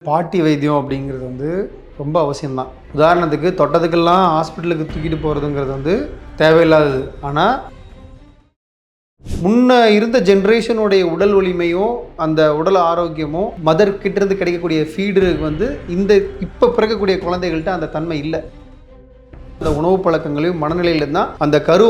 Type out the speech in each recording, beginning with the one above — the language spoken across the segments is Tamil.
பாட்டி வைத்தியம் அப்படிங்கிறது ரொம்ப அவசியம்தான். உதாரணத்துக்கு தொட்டதுக்கெல்லாம் ஹாஸ்பிட்டலுக்கு தூக்கிட்டு போகிறதுங்கிறது தேவையில்லாதது. ஆனால் முன்ன இருந்த ஜென்ரேஷனுடைய உடல் வலிமையோ அந்த உடல் ஆரோக்கியமோ மதர் கிட்டேருந்து கிடைக்கக்கூடிய ஃபீடு இந்த இப்போ பிறக்கக்கூடிய குழந்தைகள்கிட்ட அந்த தன்மை இல்லை. அந்த உணவு பழக்கங்களையும் மனநிலையில தான் அந்த கரு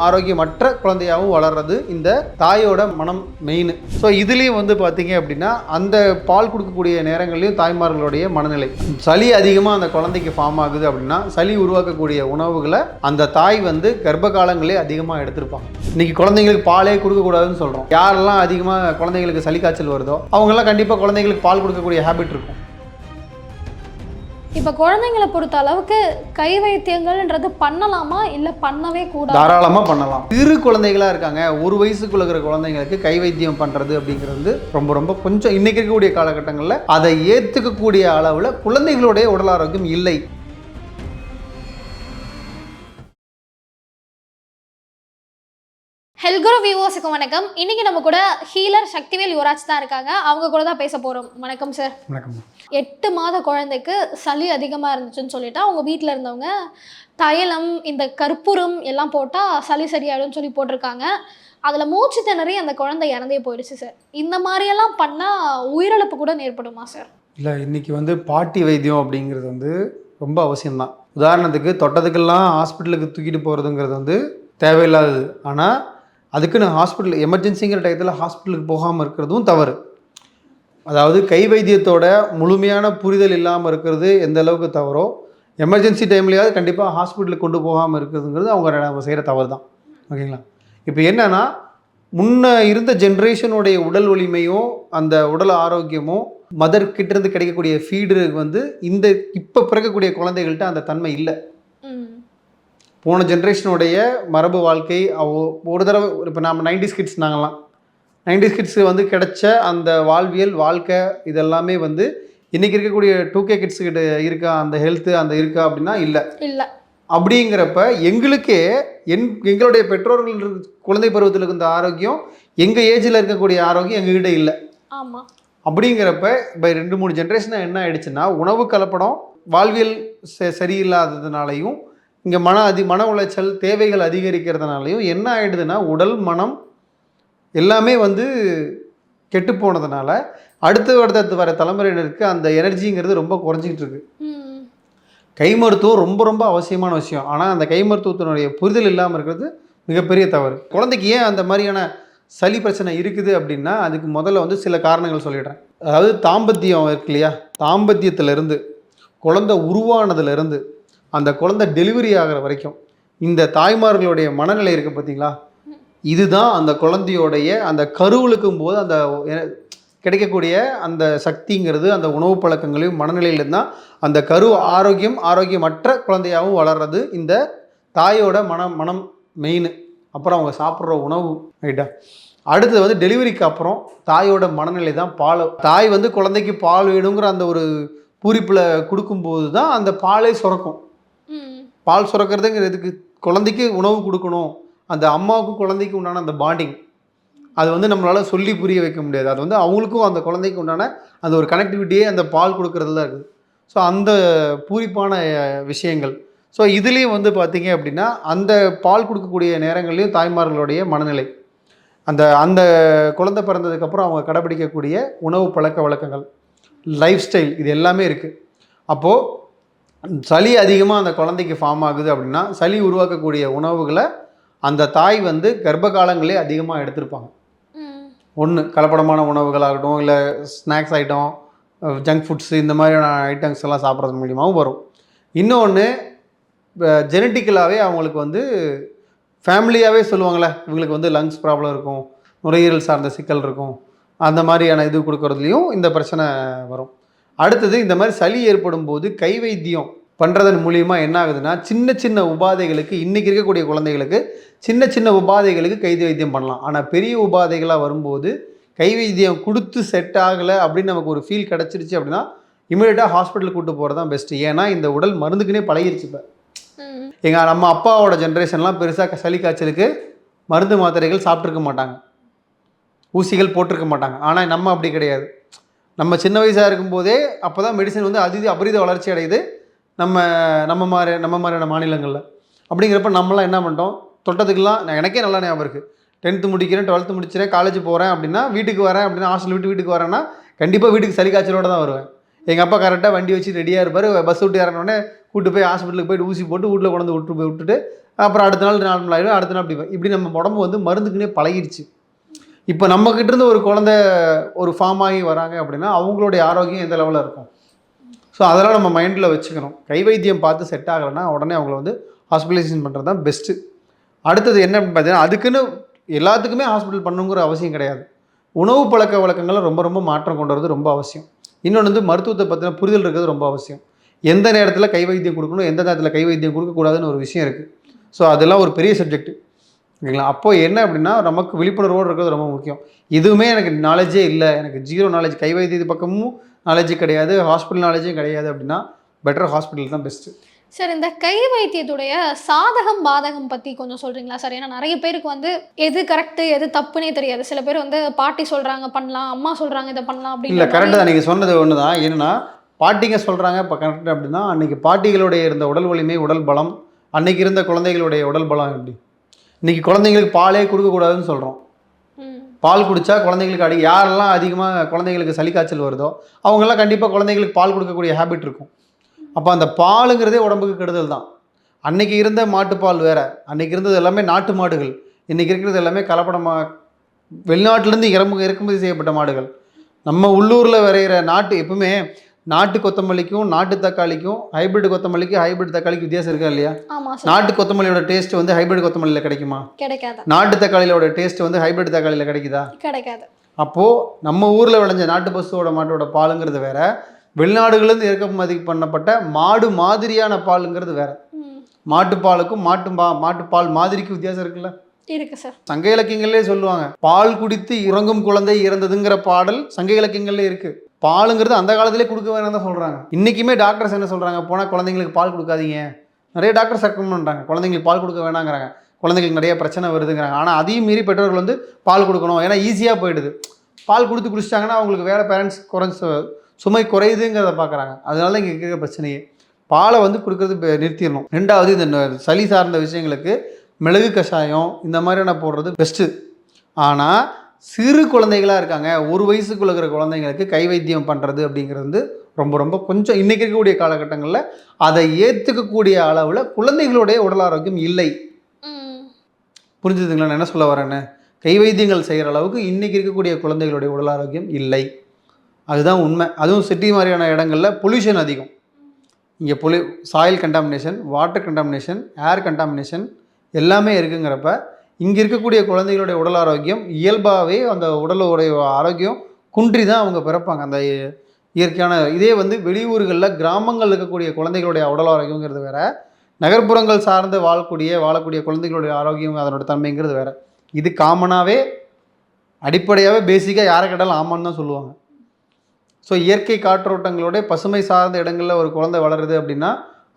ஆரோக்கியமற்ற குழந்தையாகவும் வளர்றது இந்த தாயோட மனம் மெயின். ஸோ இதுலேயும் பார்த்தீங்க அப்படின்னா அந்த பால் கொடுக்கக்கூடிய நேரங்கள்லையும் தாய்மார்களுடைய மனநிலை சளி அதிகமாக அந்த குழந்தைக்கு ஃபார்ம் ஆகுது அப்படின்னா சளி உருவாக்கக்கூடிய உணவுகளை அந்த தாய் கர்ப்ப காலங்களே அதிகமாக எடுத்திருப்பாங்க. இன்னைக்கு குழந்தைங்களுக்கு பாலே கொடுக்கக்கூடாதுன்னு சொல்கிறோம். யாரெல்லாம் அதிகமாக குழந்தைங்களுக்கு சளி காய்ச்சல் வருதோ அவங்கெல்லாம் கண்டிப்பாக குழந்தைங்களுக்கு பால் கொடுக்கக்கூடிய ஹேபிட் இருக்கும். இப்போ குழந்தைங்களை பொறுத்த அளவுக்கு கை வைத்தியங்கள்ன்றது பண்ணலாமா இல்லை பண்ணவே கூடாது? தாராளமாக பண்ணலாம். சிறு குழந்தைகளாக இருக்காங்க, ஒரு வயசுக்குள்ள இருக்கிற குழந்தைங்களுக்கு கை வைத்தியம் பண்ணுறது அப்படிங்கிறது ரொம்ப கொஞ்சம் இன்னைக்கு இருக்கக்கூடிய காலகட்டங்களில் அதை ஏற்றுக்கக்கூடிய அளவில் குழந்தைகளுடைய உடல் ஆரோக்கியம் இல்லை. ஹெல்குரு வியூவர்ஸுக்கு வணக்கம். இன்னைக்கு நம்ம கூட ஹீலர் சக்திவேல் யுவராஜ் தான் இருக்காங்க. அவங்க கூட தான் பேச போகிறோம். வணக்கம் சார். வணக்கம். 8 மாத குழந்தைக்கு சளி அதிகமாக இருந்துச்சுன்னு சொல்லிட்டு அவங்க வீட்டில் இருந்தவங்க தைலம் இந்த கற்பூரம் எல்லாம் போட்டால் சளி சரியாயிடும்னு சொல்லி போட்டிருக்காங்க. அதில் மூச்சு திணறி அந்த குழந்தை இறந்தே போயிடுச்சு சார். இந்த மாதிரியெல்லாம் பண்ணால் உயிரிழப்பு கூட ஏற்படுமா சார்? இல்லை, இன்றைக்கி பாட்டி வைத்தியம் அப்படிங்கிறது ரொம்ப அவசியம்தான். உதாரணத்துக்கு தொட்டதுக்கெல்லாம் ஹாஸ்பிட்டலுக்கு தூக்கிட்டு போகிறதுங்கிறது தேவையில்லாதது. ஆனால் அதுக்குன்னு ஹாஸ்பிட்டல் எமர்ஜென்சிங்கிற டயத்தில் ஹாஸ்பிட்டலுக்கு போகாமல் இருக்கிறதும் தவறு. அதாவது கை வைத்தியத்தோட முழுமையான புரிதல் இல்லாமல் இருக்கிறது எந்த அளவுக்கு தவறோ, எமர்ஜென்சி டைம்லையாவது கண்டிப்பாக ஹாஸ்பிட்டலுக்கு கொண்டு போகாமல் இருக்கிறதுங்கிறது அவங்க செய்கிற தவறு தான். ஓகேங்களா? இப்போ என்னென்னா முன்ன இருந்த ஜென்ரேஷனுடைய உடல் வலிமையோ அந்த உடல் ஆரோக்கியமோ மதர் கிட்டேருந்து கிடைக்கக்கூடிய ஃபீடு இந்த இப்போ பிறக்கக்கூடிய குழந்தைகள்கிட்ட அந்த தன்மை இல்லை. போன ஜென்ரேஷனுடைய மரபு வாழ்க்கை ஒரு தடவை இப்போ நம்ம 90s கிட்ஸ் நாங்கள்லாம் 90s கிட்ஸு கிடைச்ச அந்த வாழ்வியல் வாழ்க்கை இதெல்லாமே இன்றைக்கி இருக்கக்கூடிய 2K கிட்ஸு கிட்ட இருக்கா அந்த ஹெல்த்து அந்த இருக்கா அப்படின்னா இல்லை. அப்படிங்கிறப்ப எங்களுக்கே எங்களுடைய பெற்றோர்கள் குழந்தை பருவத்தில் இருந்த ஆரோக்கியம் எங்கள் ஏஜில் இருக்கக்கூடிய ஆரோக்கியம் எங்ககிட்ட இல்லை. ஆமாம். அப்படிங்கிறப்ப இப்போ 2-3 ஜென்ரேஷனாக என்ன ஆயிடுச்சுன்னா உணவு கலப்படம் வாழ்வியல் சரியில்லாததுனாலையும் இங்கே மன உளைச்சல் தேவைகள் அதிகரிக்கிறதுனாலையும் என்ன ஆகிடுதுன்னா உடல் மனம் எல்லாமே கெட்டு போனதுனால அடுத்து வர தலைமுறையினருக்கு அந்த எனர்ஜிங்கிறது ரொம்ப குறைஞ்சிக்கிட்டு இருக்கு. கை மருத்துவம் ரொம்ப அவசியமான விஷயம். ஆனால் அந்த கை மருத்துவத்தினுடைய புரிதல் இல்லாமல் இருக்கிறது மிகப்பெரிய தவறு. குழந்தைக்கு ஏன் அந்த மாதிரியான சளி பிரச்சனை இருக்குது அப்படின்னா அதுக்கு முதல்ல சில காரணங்கள் சொல்லிடுறேன். அதாவது தாம்பத்தியம் இருக்கு இல்லையா, தாம்பத்தியத்திலேருந்து குழந்தை உருவானதுலேருந்து அந்த குழந்தை டெலிவரி ஆகிற வரைக்கும் இந்த தாய்மார்களுடைய மனநிலை இருக்குது பார்த்தீங்களா, இதுதான் அந்த குழந்தையோடைய அந்த கருவழுக்கும் போது அந்த கிடைக்கக்கூடிய அந்த சக்திங்கிறது அந்த உணவு பழக்கங்களையும் மனநிலையில தான் அந்த கரு ஆரோக்கியமற்ற குழந்தையாகவும் வளர்றது இந்த தாயோட மனம் மெயின். அப்புறம் அவங்க சாப்பிட்ற உணவு ரைட்டா. அடுத்தது டெலிவரிக்கு அப்புறம் தாயோட மனநிலை தான் தாய் குழந்தைக்கு பால் வேணுங்கிற அந்த ஒரு பூரிப்பில் கொடுக்கும்போது தான் அந்த பாலே சுரக்கும். பால் சுரக்கிறதுங்கிறதுக்கு குழந்தைக்கு உணவு கொடுக்கணும். அந்த அம்மாவுக்கும் குழந்தைக்கு உண்டான அந்த பாண்டிங் அது நம்மளால் சொல்லி புரிய வைக்க முடியாது. அது அவங்களுக்கும் அந்த குழந்தைக்கு உண்டான அந்த ஒரு கனெக்டிவிட்டியே அந்த பால் கொடுக்கறதுல இருக்குது. ஸோ அந்த பூரிப்பான விஷயங்கள். ஸோ இதுலேயும் பார்த்தீங்க அப்படின்னா அந்த பால் கொடுக்கக்கூடிய நேரங்கள்லையும் தாய்மார்களுடைய மனநிலை அந்த குழந்தை பிறந்ததுக்கப்புறம் அவங்க கடைபிடிக்கக்கூடிய உணவு பழக்க வழக்கங்கள் லைஃப் ஸ்டைல் இது எல்லாமே இருக்குது. அப்போது சளி அதிகமாக அந்த குழந்தைக்கு ஃபார்ம் ஆகுது அப்படின்னா சளி உருவாக்கக்கூடிய உணவுகளை அந்த தாய் கர்ப்ப காலங்களே அதிகமாக எடுத்திருப்பாங்க. ஒன்று கலப்படமான உணவுகளாகட்டும், இல்லை ஸ்நாக்ஸ் ஐட்டம், ஜங்க் ஃபுட்ஸு இந்த மாதிரியான ஐட்டம்ஸ் எல்லாம் சாப்பிட்றது மூலியமாகவும் வரும். இன்னொன்று ஜெனட்டிக்கலாகவே அவங்களுக்கு ஃபேமிலியாகவே சொல்லுவாங்களே இவங்களுக்கு லங்ஸ் ப்ராப்ளம் இருக்கும், நுரையீரல் சார்ந்த சிக்கல் இருக்கும், அந்த மாதிரியான இது கொடுக்கறதுலையும் இந்த பிரச்சனை வரும். அடுத்தது இந்த மாதிரி சளி ஏற்படும் போது கை வைத்தியம் பண்ணுறதன் மூலியமாக என்ன ஆகுதுன்னா சின்ன உபாதைகளுக்கு இன்றைக்கி இருக்கக்கூடிய குழந்தைகளுக்கு சின்ன உபாதைகளுக்கு கை வைத்தியம் பண்ணலாம். ஆனால் பெரிய உபாதைகளாக வரும்போது கை வைத்தியம் கொடுத்து செட் ஆகலை அப்படின்னு நமக்கு ஒரு ஃபீல் கிடச்சிருச்சு அப்படின்னா இமீடியட்டாக ஹாஸ்பிட்டலுக்கு கூப்பிட்டு போகிறது தான் பெஸ்ட்டு. ஏன்னா இந்த உடல் மருந்துக்குன்னே பழகிருச்சு. இப்போ நம்ம அப்பாவோட ஜென்ரேஷன்லாம் பெருசாக சளி காய்ச்சலுக்கு மருந்து மாத்திரைகள் சாப்பிட்ருக்க மாட்டாங்க, ஊசிகள் போட்டிருக்க மாட்டாங்க. ஆனால் நம்ம அப்படி கிடையாது. நம்ம சின்ன வயசாக இருக்கும்போதே அப்போ தான் மெடிசன் வந்து அபரித வளர்ச்சி அடையுது நம்ம மாதிரியான மாநிலங்களில். அப்படிங்கிறப்ப நம்மளாம் என்ன பண்ணிட்டோம், தொட்டத்துக்கெல்லாம் எனக்கே நல்லா ஞாபகம் இருக்குது. 10th முடிக்கிறேன், 12th முடிச்சிட்டேன், காலேஜ் போகிறேன் அப்படின்னா, வீட்டுக்கு வரேன் அப்படின்னா, ஹாஸ்டல் வீட்டுக்கு வரேன்னா கண்டிப்பாக வீட்டுக்கு சளி காய்ச்சலோடு தான் வருவேன். எங்கள் அப்பா கரெக்டாக வண்டி வச்சு ரெடியாக இருப்பார். பஸ் விட்டு இறங்கினோடனே கூட்டு போய் ஹாஸ்பிட்டலுக்கு போய்ட்டு ஊசி போட்டு வீட்டில் கொண்டு விட்டுட்டு அப்புறம் அடுத்த நாள் நார்மல் ஆகிடும். அடுத்த நாள் இப்படி நம்ம உடம்பு வந்து மருந்துக்குன்னே பழகிடுச்சு. இப்போ நம்மக்கிட்ட இருந்து ஒரு குழந்தை ஒரு ஃபார்ம் ஆகி வராங்க அப்படின்னா அவங்களுடைய ஆரோக்கியம் எந்த லெவலில் இருக்கும். ஸோ அதெல்லாம் நம்ம மைண்டில் வச்சுக்கணும். கை வைத்தியம் பார்த்து செட் ஆகலைன்னா உடனே அவங்கள வந்து ஹாஸ்பிட்டலைசேஷன் பண்ணுறது தான் பெஸ்ட்டு. அடுத்தது என்ன பார்த்தீங்கன்னா, அதுக்குன்னு எல்லாத்துக்குமே ஹாஸ்பிட்டல் பண்ணணுங்கிற அவசியம் கிடையாது. உணவு பழக்க வழக்கங்களை ரொம்ப ரொம்ப மாற்றம் கொண்டு வரது ரொம்ப அவசியம். இன்னொன்று வந்து மருத்துவத்தை பற்றின புரிதல் இருக்கிறது ரொம்ப அவசியம். எந்த நேரத்தில் கை வைத்தியம் கொடுக்கணும், எந்த நேரத்தில் கை வைத்தியம் கொடுக்கக்கூடாதுன்னு ஒரு விஷயம் இருக்குது. ஸோ அதெல்லாம் ஒரு பெரிய சப்ஜெக்ட், ஓகேங்களா? அப்போது என்ன அப்படின்னா, நமக்கு விழிப்புணர்வோடு இருக்கிறது ரொம்ப முக்கியம். இதுவுமே எனக்கு நாலேஜே இல்லை, எனக்கு 0 நாலேஜ், கை வைத்தியத்து பக்கமும் நாலேஜ் கிடையாது, ஹாஸ்பிட்டல் நாலேஜும் கிடையாது அப்படின்னா பெட்டர் ஹாஸ்பிட்டல் தான் பெஸ்ட்டு. சார், இந்த கை வைத்தியத்துடைய சாதகம் பாதகம் பற்றி கொஞ்சம் சொல்கிறீங்களா சார்? ஏன்னா நிறைய பேருக்கு வந்து எது கரெக்டு எது தப்புனே தெரியாது. சில பேர் வந்து பாட்டி சொல்கிறாங்க பண்ணலாம், அம்மா சொல்கிறாங்க இதை பண்ணலாம் அப்படின்னு. இல்லை, கரெக்டு தான் நீங்கள் சொன்னது ஒன்று தான். என்னென்னா பாட்டிங்க சொல்கிறாங்க இப்போ கரெக்டு அப்படின்னா, அன்றைக்கி பாட்டிகளுடைய இருந்த உடல் வலிமை, உடல் பலம், அன்றைக்கி இருந்த குழந்தைகளுடைய உடல் பலம் எப்படி? இன்றைக்கி குழந்தைங்களுக்கு பாலே கொடுக்கக்கூடாதுன்னு சொல்கிறோம். பால் குடித்தா குழந்தைங்களுக்கு யாரெல்லாம் அதிகமாக குழந்தைங்களுக்கு சளி காய்ச்சல் வருதோ அவங்கெல்லாம் கண்டிப்பாக குழந்தைங்களுக்கு பால் கொடுக்கக்கூடிய ஹேபிட் இருக்கும். அப்போ அந்த பாலுங்கிறதே உடம்புக்கு கெடுதல் தான். அன்றைக்கி இருந்த மாட்டுப்பால் வேறு, அன்றைக்கி இருந்தது எல்லாமே நாட்டு மாடுகள், இன்றைக்கி இருக்கிறது எல்லாமே கலப்படமாக வெளிநாட்டிலேருந்து இறக்குமதி செய்யப்பட்ட மாடுகள். நம்ம உள்ளூரில் விளையிற எப்பவுமே நாட்டு கொத்தமல்லிக்கும் நாட்டு தக்காளிக்கும் ஹைபிரிட் கொத்தமல்லிக்கும் ஹைபிரிட் தக்காளிக்கு வித்தியாசம் இருக்கா இல்லையா? நாட்டு கொத்தமல்லியோட டேஸ்ட் வந்து ஹைபிரிட் கொத்தமல்லியில் கிடைக்குமா? கிடைக்காது. நாட்டு தக்காளியோட டேஸ்ட் வந்து ஹைபிரிட் தக்காளியில் கிடைக்குதா? கிடைக்காது. அப்போது நம்ம ஊரில் விளைஞ்ச நாட்டு பசுவோட மாட்டோட பாலுங்கிறது வேற, வெளிநாடுகள்லேருந்து இறக்குமதி பண்ணப்பட்ட மாடு மாதிரியான பாலுங்கிறது வேற. மாட்டுப்பாலுக்கும் மாட்டுப்பால் மாதிரிக்கும் வித்தியாசம் இருக்குல்ல? இருக்கு சார். சங்க இலக்கியங்களே சொல்லுவாங்க, பால் குடித்து இறங்கும் குழந்தை இறந்ததுங்கிற பாடல் சங்க இலக்கியங்கள்ல இருக்கு. பாலுங்கிறது அந்த காலத்திலே கொடுக்க வேணாம் தான் சொல்கிறாங்க. இன்றைக்குமே டாக்டர்ஸ் என்ன சொல்கிறாங்க, போனால் குழந்தைங்களுக்கு பால் கொடுக்காதீங்க. நிறைய டாக்டர்ஸ் ரெக்கமெண்ட் பண்ணுறாங்க, குழந்தைங்களுக்கு பால் கொடுக்க வேணாங்கிறாங்க, குழந்தைங்களுக்கு நிறைய பிரச்சனை வருதுங்கிறாங்க. ஆனால் அதையும் மீறி பெற்றோர்கள் வந்து பால் கொடுக்கணும், ஏன்னா ஈஸியாக போயிடுது. பால் கொடுத்து குடிச்சிட்டாங்கன்னா அவங்களுக்கு வேறு பேரண்ட்ஸ் சுமை குறையுதுங்கிறத பார்க்குறாங்க. அதனால தான் இங்கே இருக்கிற பிரச்சனையே. பாலை வந்து கொடுக்கறது நிறுத்திடணும். ரெண்டாவது, இந்த சளி சார்ந்த விஷயங்களுக்கு மிளகு கஷாயம் இந்த மாதிரியான போடுறது பெஸ்ட்டு. ஆனால் சிறு குழந்தைகளாக இருக்காங்க, 1 வயசுக்குள்ள இருக்கிற குழந்தைங்களுக்கு கை வைத்தியம் பண்ணுறது அப்படிங்கிறது வந்து ரொம்ப ரொம்ப கொஞ்சம் இன்றைக்கி இருக்கக்கூடிய காலகட்டங்களில் அதை ஏற்றுக்கக்கூடிய அளவில் குழந்தைகளுடைய உடல் ஆரோக்கியம் இல்லை. புரிஞ்சுதுங்களா நான் என்ன சொல்ல வரேன்னு? கை வைத்தியங்கள் செய்கிற அளவுக்கு இன்றைக்கி இருக்கக்கூடிய குழந்தைகளுடைய உடல் ஆரோக்கியம் இல்லை. அதுதான் உண்மை. அதுவும் சிட்டி மாதிரியான இடங்களில் பொல்யூஷன் அதிகம். இங்கே சாயில் கண்டாமினேஷன், வாட்டர் கண்டாமினேஷன், ஏர் கண்டாமினேஷன் எல்லாமே இருக்குங்கிறப்ப இங்கே இருக்கக்கூடிய குழந்தைகளுடைய உடல் ஆரோக்கியம் இயல்பாகவே அந்த உடலுடைய ஆரோக்கியம் குன்றி தான் அவங்க பிறப்பாங்க. அந்த இயற்கையான இதே வந்து வெளியூர்களில் கிராமங்கள் இருக்கக்கூடிய குழந்தைகளுடைய உடல் ஆரோக்கியங்கிறது வேறு, நகர்ப்புறங்கள் சார்ந்து வாழக்கூடிய குழந்தைகளுடைய ஆரோக்கியம் அதனோட தன்மைங்கிறது வேறு. இது காமனாகவே அடிப்படையாகவே பேசிக்காக யாரை கேட்டாலும் ஆமான்னு தான் சொல்லுவாங்க. ஸோ இயற்கை காற்றோட்டங்களுடைய பசுமை சார்ந்த இடங்களில் ஒரு குழந்தை வளருது அப்படின்னா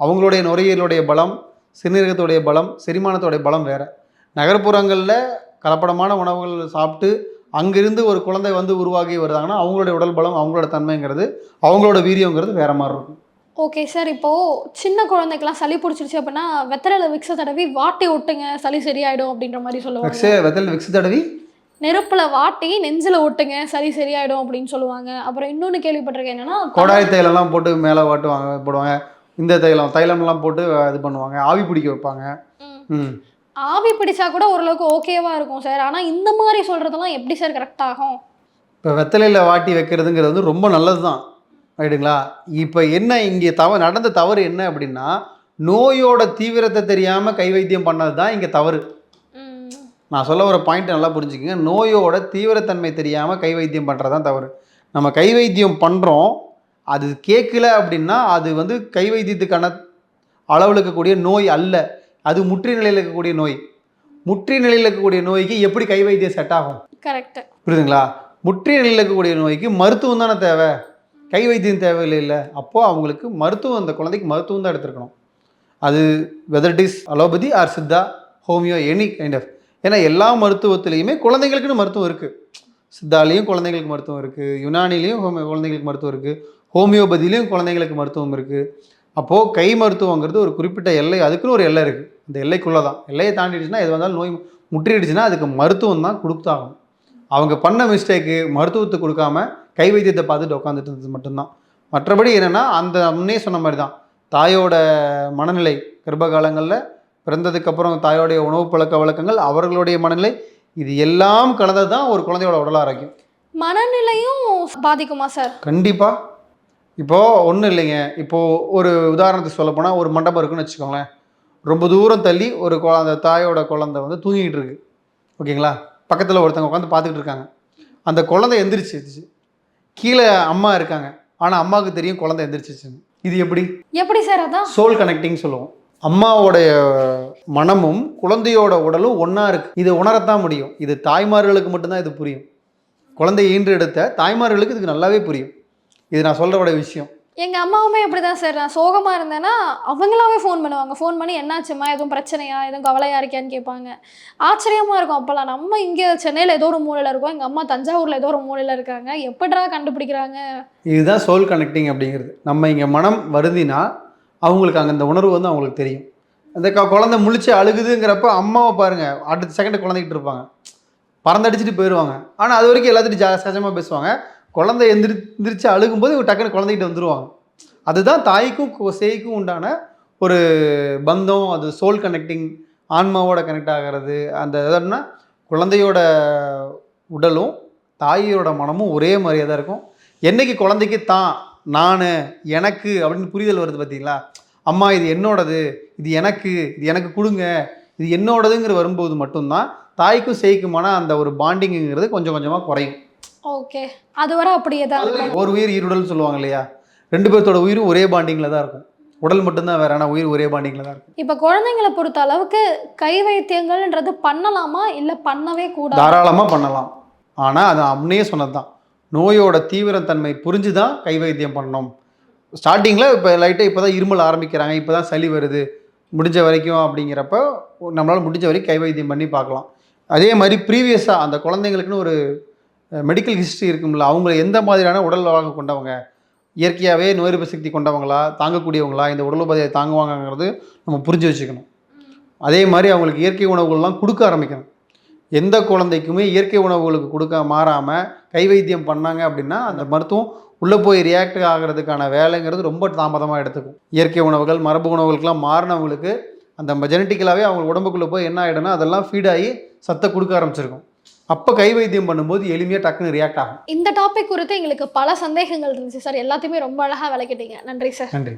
அவங்களுடைய நுரையீரலுடைய பலம், சிறுநீரகத்துடைய பலம், செரிமானத்துடைய பலம் வேறு. நகர்ப்புறங்களில் கலப்படமான உணவுகள் சாப்பிட்டு அங்கிருந்து ஒரு குழந்தை வந்து உருவாகி வருதாங்கன்னா அவங்களுடைய உடல் பலம், அவங்களோட தன்மைங்கிறது, அவங்களோட வீரியங்கிறது வேறு மாதிரி இருக்கும். ஓகே சார், இப்போது சின்ன குழந்தைக்கெல்லாம் சளி பிடிச்சிருச்சு அப்படின்னா வெத்தலையில் விக்ஸை தடவி வாட்டி விட்டுங்க சளி சரியாயிடும் அப்படின்ற மாதிரி சொல்லுவாங்க. வெத்தலையில் விக்ஸ் தடவி நெருப்பில் வாட்டி நெஞ்சில் ஒட்டுங்க சளி சரியாயிடும் அப்படின்னு சொல்லுவாங்க. அப்புறம் இன்னொன்று கேள்விப்பட்டிருக்கேன், என்னன்னா கொடாய் தைலம்லாம் போட்டு மேலே போடுவாங்க. இந்த தைலம்லாம் போட்டு இது பண்ணுவாங்க, ஆவி பிடிக்க வைப்பாங்க. ஆவி பிடிச்சா கூட ஓரளவுக்கு ஓகேவா இருக்கும் சார். ஆனால் இந்த மாதிரி சொல்கிறதெல்லாம் எப்படி சார் கரெக்ட் ஆகும்? இப்போ வெத்தலையில் வாட்டி வைக்கிறதுங்கிறது வந்து ரொம்ப நல்லது தான், ரைட்டுங்களா? இப்போ என்ன இங்கே நடந்த தவறு என்ன அப்படின்னா, நோயோட தீவிரத்தை தெரியாமல் கை வைத்தியம் பண்ணது தான் இங்கே தவறு. நான் சொல்ல ஒரு பாயிண்ட் நல்லா புரிஞ்சுக்கங்க. நோயோட தீவிரத்தன்மை தெரியாமல் கை வைத்தியம் பண்ணுறது தான் தவறு. நம்ம கை வைத்தியம் பண்ணுறோம், அது கேட்கல அப்படின்னா அது வந்து கை வைத்தியத்துக்கான அளவில் இருக்கக்கூடிய நோய் அல்ல, அது முற்றி நிலையில் இருக்கக்கூடிய நோய். முற்றி நிலையில் இருக்கக்கூடிய நோய்க்கு எப்படி கை வைத்தியம் செட் ஆகும்? கரெக்ட், புரியுதுங்களா? முற்றி நிலையில் இருக்கக்கூடிய நோய்க்கு மருத்துவம் தானே தேவை, கை வைத்தியம் தேவையில்லை. இல்லை, அப்போது அவங்களுக்கு மருத்துவம், அந்த குழந்தைக்கு மருத்துவம் தான் எடுத்துருக்கணும். அது whether it is allopathy or Siddha, homeo, any kind of. ஏன்னா எல்லா மருத்துவத்துலேயுமே குழந்தைங்களுக்குன்னு மருத்துவம் இருக்குது. சித்தாலையும் குழந்தைங்களுக்கு மருத்துவம் இருக்குது, யுனானிலையும் குழந்தைங்களுக்கு மருத்துவம் இருக்குது, ஹோமியோபதியிலையும் குழந்தைங்களுக்கு மருத்துவம் இருக்குது. அப்போது கை மருத்துவங்கிறது ஒரு குறிப்பிட்ட எல்லை, அதுக்குன்னு ஒரு எல்லை இருக்குது. அந்த எல்லைக்குள்ளே தான். எல்லையை தாண்டிடுச்சுன்னா எது வந்தாலும் நோய் முற்றிடுச்சுன்னா அதுக்கு மருத்துவம் தான் கொடுத்தாகணும். அவங்க பண்ண மிஸ்டேக்கு மருத்துவத்தை கொடுக்காம கை வைத்தியத்தை பார்த்துட்டு உட்காந்துட்டு இருந்தது மட்டும்தான். மற்றபடி என்னென்னா அந்த முன்னே சொன்ன மாதிரி தான் தாயோட மனநிலை, கர்ப்ப காலங்களில் பிறந்ததுக்கப்புறம் தாயோடைய உணவு பழக்க வழக்கங்கள், அவர்களுடைய மனநிலை, இது எல்லாம் கலந்தது தான் ஒரு குழந்தையோட உடல் ஆரோக்கியம். மனநிலையும் பாதிக்குமா சார்? கண்டிப்பாக. இப்போது ஒன்றும் இல்லைங்க. இப்போது ஒரு உதாரணத்துக்கு சொல்லப்போனால் ஒரு மண்டபம் இருக்குன்னு வச்சுக்கோங்களேன். ரொம்ப தூரம் தள்ளி ஒரு அந்த தாயோட குழந்தை வந்து தூங்கிட்டு இருக்கு, ஓகேங்களா? பக்கத்தில் ஒருத்தவங்க உட்காந்து பார்த்துக்கிட்டு இருக்காங்க. அந்த குழந்தை எந்திரிச்சிச்சு, கீழே அம்மா இருக்காங்க, ஆனால் அம்மாவுக்கு தெரியும் குழந்தை எந்திரிச்சிச்சுன்னு. இது எப்படி சார்? அதான் சோல் கனெக்டிங் சொல்லுவோம். அம்மாவோடைய மனமும் குழந்தையோட உடலும் ஒன்றா இருக்குது. இதை உணரத்தான் முடியும். இது தாய்மார்களுக்கு மட்டும்தான் இது புரியும். குழந்தை ஈன்று எடுத்த தாய்மார்களுக்கு இதுக்கு நல்லாவே புரியும். இது நான் சொல்கிறோட விஷயம். எங்கள் அம்மாவுமே அப்படி தான் சார். நான் சோகமாக இருந்தேன்னா அவங்களாவே ஃபோன் பண்ணுவாங்க. ஃபோன் பண்ணி என்னாச்சும்மா, எதுவும் பிரச்சனையா, எதுவும் கவலையாக இருக்கியான்னு கேட்பாங்க. ஆச்சரியமாக இருக்கும். அப்போல்லாம் நம்ம இங்கே சென்னையில் ஏதோ ஒரு மூலையில் இருக்கோம், எங்கள் அம்மா தஞ்சாவூரில் ஏதோ ஒரு மூலையில் இருக்காங்க, எப்படிடா கண்டுபிடிக்கிறாங்க? இதுதான் சோல் கனெக்டிங் அப்படிங்கிறது. நம்ம இங்கே மனம் வருந்தினா அவங்களுக்கு அங்கே அந்த உணர்வு வந்து அவங்களுக்கு தெரியும். அந்த குழந்தை முழிச்சு அழுகுதுங்கிறப்ப அம்மாவை பாருங்கள், அடுத்த செகண்ட் குழந்தைகிட்டு இருப்பாங்க, பறந்தடிச்சிட்டு போயிடுவாங்க. ஆனால் அது வரைக்கும் எல்லாத்துட்டும் சகஜமாக பேசுவாங்க. குழந்தை எந்திரிச்சு அழுகும்போது டக்குன்னு குழந்தைகிட்ட வந்துடுவாங்க. அதுதான் தாய்க்கும் சேய்க்கும் உண்டான ஒரு பந்தம். அது சோல் கனெக்டிங், ஆன்மாவோட கனெக்ட் ஆகிறது. அந்த எதுனா குழந்தையோட உடலும் தாயோட மனமும் ஒரே மாதிரியாக தான் இருக்கும். என்றைக்கு குழந்தைக்கு தான், நான், எனக்கு அப்படின்னு புரிதல் வருது பார்த்தீங்களா, அம்மா இது என்னோடது, இது எனக்கு கொடுங்க, இது என்னோடதுங்கிற வரும்போது மட்டும்தான் தாய்க்கும் சேய்க்குமான அந்த ஒரு பாண்டிங்கிறது கொஞ்சம் கொஞ்சமாக குறையும். ஓகே, அது வரை அப்படியே தான் இருக்கும். ஒரு உயிர் ஈருடல் சொல்லுவாங்க இல்லையா, ரெண்டு பேர்த்தோட உயிரும் ஒரே பாண்டிங்கில் தான் இருக்கும். உடல் மட்டும்தான் வேற, ஆனால் உயிர் ஒரே பாண்டிங்கில் தான் இருக்கும். இப்போ குழந்தைங்களை பொறுத்த அளவுக்கு கை வைத்தியங்கள்ன்றது பண்ணலாமா, இல்லை பண்ணவே கூடாது? தாராளமாக பண்ணலாம். ஆனால் அது முன்னையே சொன்னது தான், நோயோட தீவிரத்தன்மை புரிஞ்சு தான் கை வைத்தியம் பண்ணணும். ஸ்டார்டிங்கில் இப்போ லைட்டாக இப்போ தான் இருமல் ஆரம்பிக்கிறாங்க, இப்போ தான் சளி வருது, முடிஞ்ச வரைக்கும் அப்படிங்கிறப்ப நம்மளால் முடிஞ்ச வரைக்கும் கை வைத்தியம் பண்ணி பார்க்கலாம். அதே மாதிரி ப்ரீவியஸாக அந்த குழந்தைங்களுக்குன்னு ஒரு மெடிக்கல் ஹிஸ்ட்ரி இருக்கும்ல, அவங்க எந்த மாதிரியான உடல் வளர்ச்சி கொண்டவங்க, இயற்கையாகவே நோய் எதிர்ப்பு சக்தி கொண்டவங்களா, தாங்கக்கூடியவங்களா, இந்த உடல் உபாதையை தாங்குவாங்கங்கிறது நம்ம புரிஞ்சு வச்சுக்கணும். அதே மாதிரி அவங்களுக்கு இயற்கை உணவுகள்லாம் கொடுக்க ஆரம்பிக்கணும். எந்த குழந்தைக்குமே இயற்கை உணவுகளுக்கு கொடுக்க மாறாமல் கை வைத்தியம் பண்ணாங்க அப்படின்னா அந்த மருத்துவம் உள்ளே போய் ரியாக்ட் ஆகிறதுக்கான வேலைங்கிறது ரொம்ப தாமதமாக எடுத்துக்கும். இயற்கை உணவுகள், மரபு உணவுகளுக்கெல்லாம் மாறினவங்களுக்கு அந்த ஜெனட்டிக்கலாகவே அவங்க உடம்புக்குள்ளே போய் என்ன ஆகிடும்னா அதெல்லாம் ஃபீடாகி சத்தை கொடுக்க ஆரம்பிச்சிருக்கும். அப்போ கை வைத்தியம் பண்ணும்போது எளிமையாக டக்குன்னு ரியாக்ட் ஆகும். இந்த டாபிக் குறித்து எங்களுக்கு பல சந்தேகங்கள் இருந்துச்சு சார். எல்லாத்தையுமே ரொம்ப அழகாக விளக்கிட்டீங்க. நன்றி சார். நன்றி.